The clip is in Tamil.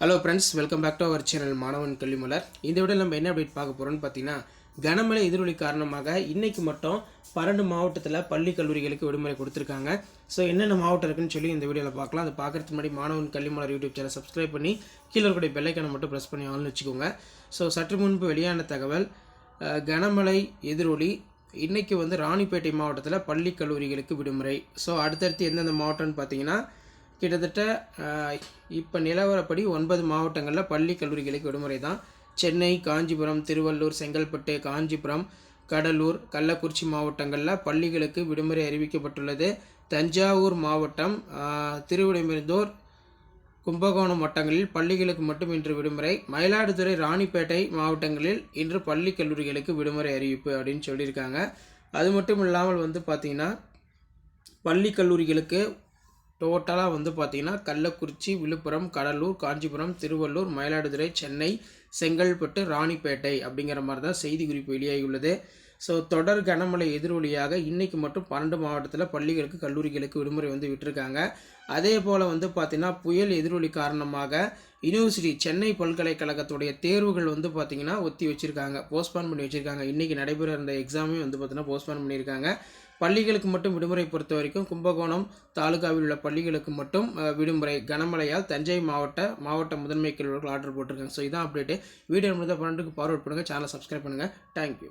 Hello friends, welcome back to our channel மாணவன் கல்விமலர். இந்த வீடியோவில் நம்ம என்ன அப்டேட் பார்க்க போகிறோம்னு பார்த்தீங்கன்னா, கனமழை எதிரொலி காரணமாக இன்றைக்கி மட்டும் 12 மாவட்டத்தில் பள்ளி கல்லூரிகளுக்கு விடுமுறை கொடுத்துருக்காங்க. ஸோ என்னென்ன மாவட்டம் இருக்குன்னு சொல்லி இந்த வீடியோவில் பார்க்கலாம். அதை பார்க்குறதுக்கு முன்னாடி மாணவன் கல்விமலர் யூடியூப் சேனல் சப்ஸ்கிரைப் பண்ணி கீழே இருக்கக்கூடிய பெல்லைக்கானை மட்டும் ப்ரெஸ் பண்ணி ஆன்லைன் வச்சுக்கோங்க. ஸோ சற்று முன்பு வெளியான தகவல், கனமழை எதிரொலி இன்றைக்கி ராணிப்பேட்டை மாவட்டத்தில் பள்ளி கல்லூரிகளுக்கு விடுமுறை. ஸோ அடுத்தடுத்து எந்தெந்த மாவட்டம்னு பார்த்தீங்கன்னா, கிட்டத்தட்ட இப்போ நிலவரப்படி 9 மாவட்டங்களில் பள்ளி கல்லூரிகளுக்கு விடுமுறை தான். சென்னை, காஞ்சிபுரம், திருவள்ளூர், செங்கல்பட்டு, காஞ்சிபுரம், கடலூர், கள்ளக்குறிச்சி மாவட்டங்களில் பள்ளிகளுக்கு விடுமுறை அறிவிக்கப்பட்டுள்ளது. தஞ்சாவூர் மாவட்டம், திருவிடைமருதூர், கும்பகோணம் வட்டங்களில் பள்ளிகளுக்கு மட்டும் இன்று விடுமுறை. மயிலாடுதுறை, ராணிப்பேட்டை மாவட்டங்களில் இன்று பள்ளி கல்லூரிகளுக்கு விடுமுறை அறிவிப்பு அப்படின்னு சொல்லியிருக்காங்க. அது மட்டும் இல்லாமல் பார்த்திங்கன்னா, பள்ளி கல்லூரிகளுக்கு டோட்டலாக பார்த்திங்கன்னா கள்ளக்குறிச்சி, விழுப்புரம், கடலூர், காஞ்சிபுரம், திருவள்ளூர், மயிலாடுதுறை, சென்னை, செங்கல்பட்டு, ராணிப்பேட்டை அப்படிங்கிற மாதிரி தான் செய்தி குறிப்பு வெளியாகியுள்ளது. ஸோ தொடர் கனமழை எதிரொலியாக இன்றைக்கி மட்டும் 12 மாவட்டத்தில் பள்ளிகளுக்கு கல்லூரிகளுக்கு விடுமுறை விட்டுருக்காங்க. அதே போல் பார்த்திங்கன்னா, புயல் எதிரொலி காரணமாக யூனிவர்சிட்டி சென்னை பல்கலைக்கழகத்துடைய தேர்வுகள் பார்த்திங்கன்னா ஒத்தி வச்சுருக்காங்க, போஸ்ட்பான் பண்ணி வச்சுருக்காங்க. இன்றைக்கி நடைபெற இருந்த எக்ஸாமே பார்த்திங்கன்னா போஸ்ட்பான் பண்ணியிருக்காங்க. பள்ளிகளுக்கு மட்டும் விடுமுறை பொறுத்த வரைக்கும் கும்பகோணம் தாலுகாவில் உள்ள பள்ளிகளுக்கு மட்டும் விடுமுறை. கனமழையால் தஞ்சை மாவட்ட முதன்மை கல்வியாளர்கள் ஆர்டர் போட்டிருக்காங்க. ஸோ இதான் அப்டேட்டு. வீடியோ முடிந்தால் 12க்கு ஃபார்வர்ட் பண்ணுங்கள். சேனலை சப்ஸ்கிரைப் பண்ணுங்கள். தேங்க்யூ.